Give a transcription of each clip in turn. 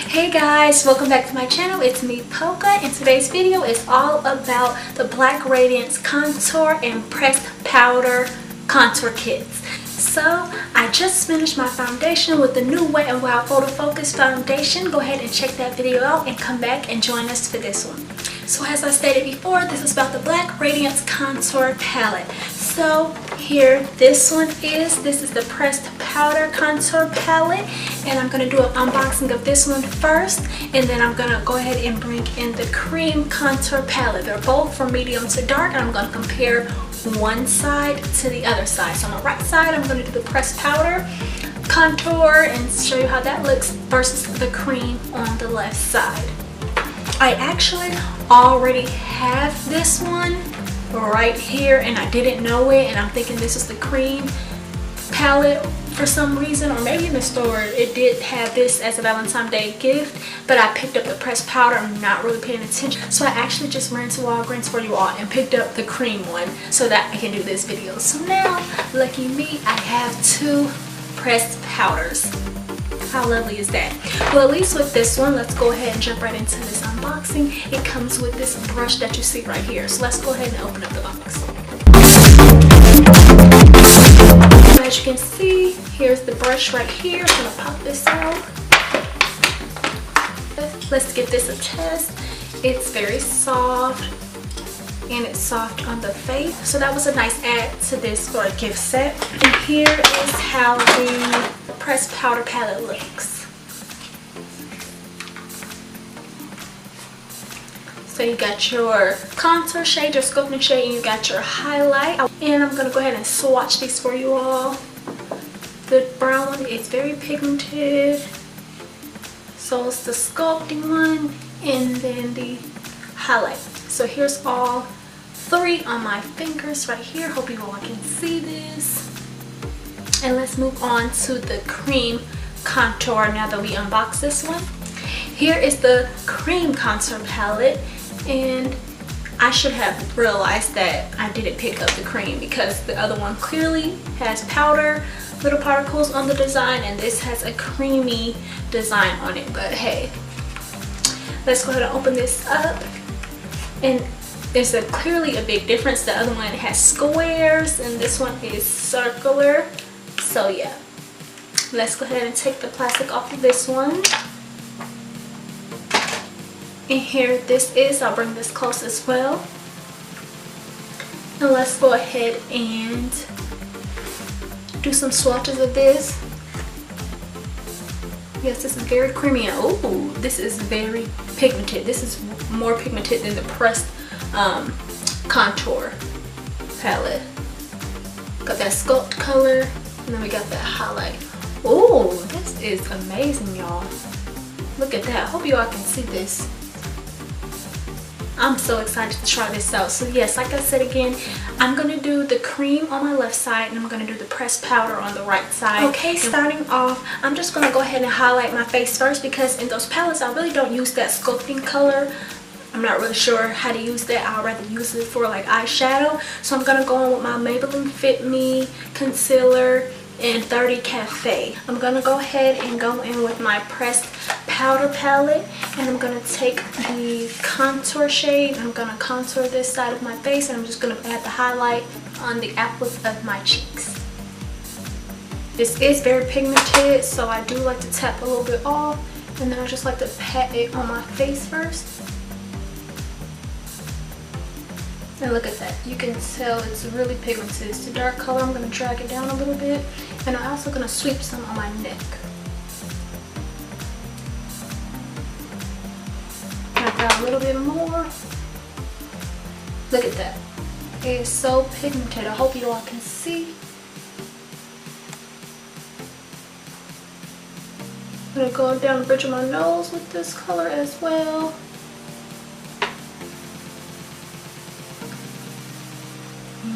Hey guys, welcome back to my channel. It's me, Polka, and today's video is all about the Black Radiance Contour and Pressed Powder Contour Kits. So, I just finished my foundation with the new Wet n Wild Photo Focus foundation. Go ahead and check that video out and come back and join us for this one. So as I stated before, this is about the Black Radiance Contour Palette. So here, this is the Pressed Powder Contour Palette, and I'm going to do an unboxing of this one first, and then I'm going to go ahead and bring in the Creme Contour Palette. They're both from medium to dark, and I'm going to compare one side to the other side. So on the right side, I'm going to do the Pressed Powder Contour and show you how that looks versus the Creme on the left side. I actually already have this one right here and I didn't know it, and I'm thinking this is the Creme palette for some reason, or maybe in the store it did have this as a Valentine's Day gift, but I picked up the pressed powder. I'm not really paying attention, so I actually just ran to Walgreens for you all and picked up the Creme one so that I can do this video. So now, lucky me, I have two pressed powders. How lovely is that? Well, at least with this one, let's go ahead and jump right into this unboxing. It comes with this brush that you see right here. So let's go ahead and open up the box. As you can see, here's the brush right here. I'm gonna pop this out. Let's give this a test. It's very soft and it's soft on the face. So that was a nice add to this for a gift set. And here is how the pressed powder palette looks. So you got your contour shade, your sculpting shade, and you got your highlight. And I'm gonna go ahead and swatch these for you all. The brown one is very pigmented. So it's the sculpting one, and then the highlight. So here's all three on my fingers right here. Hope you all can see this. And let's move on to the Creme Contour now that we unbox this one. Here is the Creme Contour Palette, and I should have realized that I didn't pick up the Creme because the other one clearly has powder, little particles on the design, and this has a creamy design on it. But hey, let's go ahead and open this up. And there's clearly a big difference. The other one has squares and this one is circular. So yeah, let's go ahead and take the plastic off of this one. And here this is, I'll bring this close as well. And let's go ahead and do some swatches of this. Yes, this is very creamy. Oh, this is very pigmented. This is more pigmented than the pressed contour palette. Got that sculpt color, and then we got that highlight. Oh, this is amazing, y'all. Look at that. I hope you all can see this. I'm so excited to try this out. So yes, like I said again, I'm going to do the Creme on my left side and I'm going to do the pressed powder on the right side. Okay, starting off, I'm just going to go ahead and highlight my face first because in those palettes, I really don't use that sculpting color. I'm not really sure how to use that. I'd rather use it for like eyeshadow. So I'm going to go on with my Maybelline Fit Me Concealer in 30 Cafe. I'm going to go ahead and go in with my pressed powder palette, and I'm going to take the contour shade. I'm going to contour this side of my face, and I'm just going to add the highlight on the apples of my cheeks. This is very pigmented, so I do like to tap a little bit off, and then I just like to pat it on my face first. And look at that. You can tell it's really pigmented. It's a dark color. I'm going to drag it down a little bit. And I'm also going to sweep some on my neck. And I got a little bit more. Look at that. It is so pigmented. I hope you all can see. I'm going to go down the bridge of my nose with this color as well.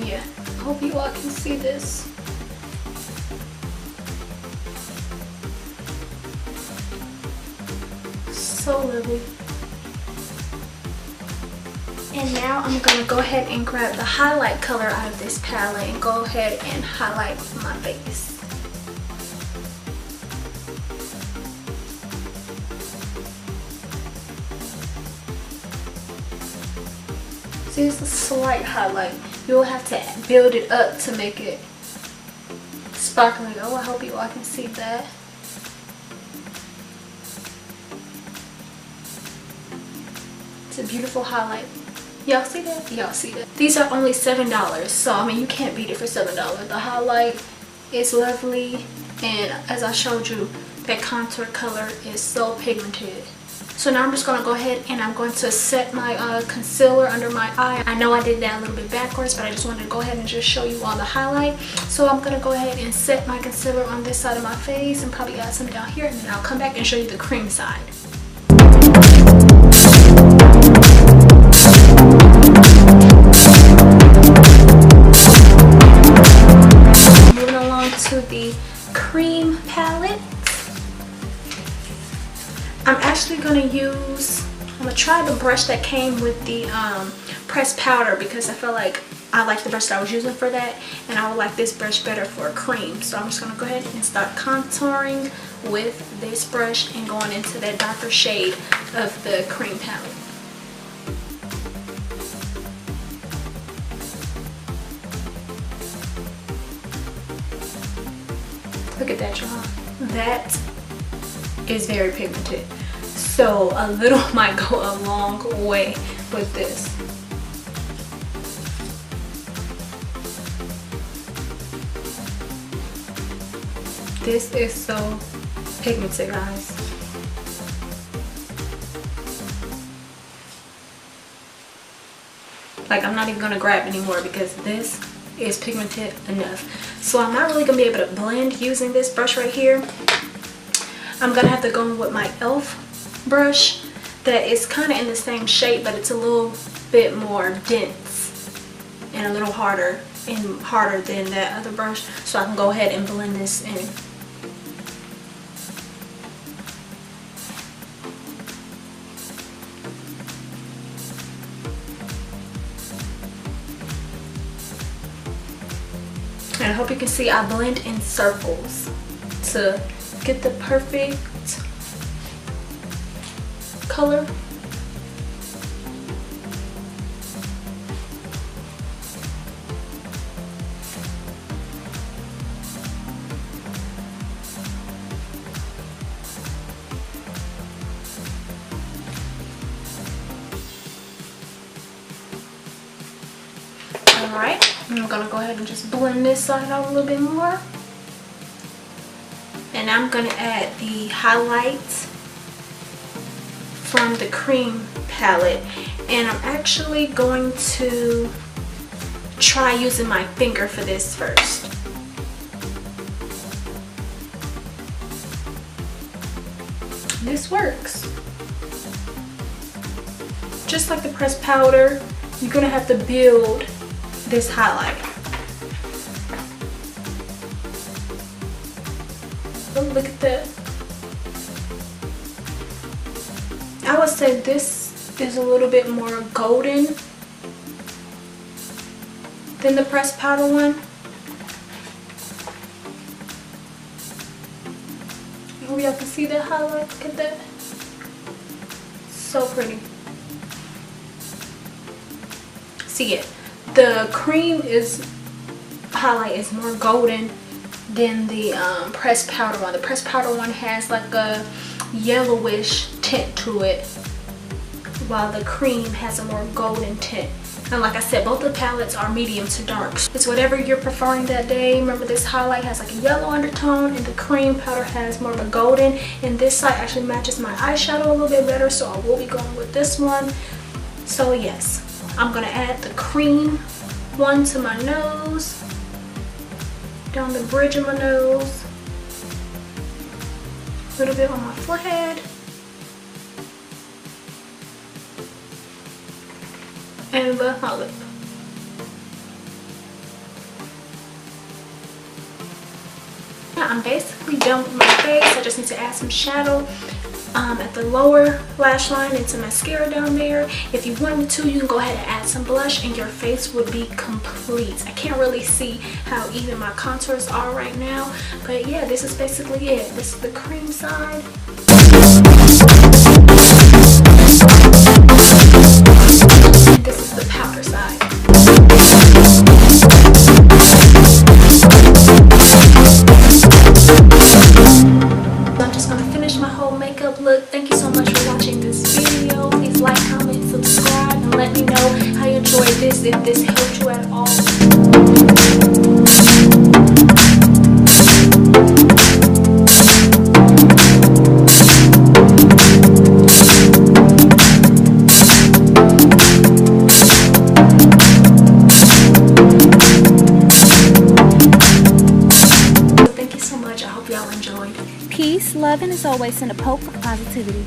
Yeah, I hope you all can see this. So lovely. And now I'm going to go ahead and grab the highlight color out of this palette and go ahead and highlight my face. is a slight highlight. You'll have to build it up to make it sparkling. Oh, I hope you all can see that. It's a beautiful highlight. Y'all see that? Y'all see that? These are only $7, so I mean you can't beat it for $7. The highlight is lovely, and as I showed you, that contour color is so pigmented. So now I'm just going to go ahead and I'm going to set my concealer under my eye. I know I did that a little bit backwards, but I just wanted to go ahead and just show you all the highlight. So I'm going to go ahead and set my concealer on this side of my face and probably add some down here, and then I'll come back and show you the cream side. Moving along to the cream palette. I'm actually going to try the brush that came with the pressed powder, because I feel like I like the brush that I was using for that, and I would like this brush better for cream. So I'm just going to go ahead and start contouring with this brush and going into that darker shade of the cream palette. Look at that, y'all. That is very pigmented. So a little might go a long way with this. This is so pigmented, guys. Like, I'm not even gonna grab anymore because this is pigmented enough. So I'm not really gonna be able to blend using this brush right here. I'm gonna have to go with my e.l.f. brush that is kind of in the same shape, but it's a little bit more dense and a little harder than that other brush, so I can go ahead and blend this in. And I hope you can see I blend in circles to get the perfect color. Alright, I'm gonna go ahead and just blend this side out a little bit more. And I'm gonna add the highlights from the cream palette, and I'm actually going to try using my finger for this first. This works. Just like the pressed powder, you're gonna have to build this highlight. Oh, look at that. I would say this is a little bit more golden than the pressed powder one. I hope y'all can see that highlight. Look at that. So pretty. See it. The cream highlight is more golden than the pressed powder one. The pressed powder one has like a yellowish tint to it, while the cream has a more golden tint. And like I said, both the palettes are medium to dark. It's whatever you're preferring that day. Remember, this highlight has like a yellow undertone and the cream powder has more of a golden, and this side actually matches my eyeshadow a little bit better, so I will be going with this one. So yes, I'm gonna add the cream one to my nose, down the bridge of my nose, a little bit on my forehead, and above my lip. I'm basically done with my face. I just need to add some shadow at the lower lash line and some mascara down there. If you wanted to, you can go ahead and add some blush and your face would be complete. I can't really see how even my contours are right now, but yeah, this is basically it. This is the cream side. And this is the powder side. Look, thank you so much for watching this video. Please like, comment, subscribe, and let me know how you enjoyed this, if this helped you at all. Y'all enjoyed. Peace, love, and as always, send a poke of positivity.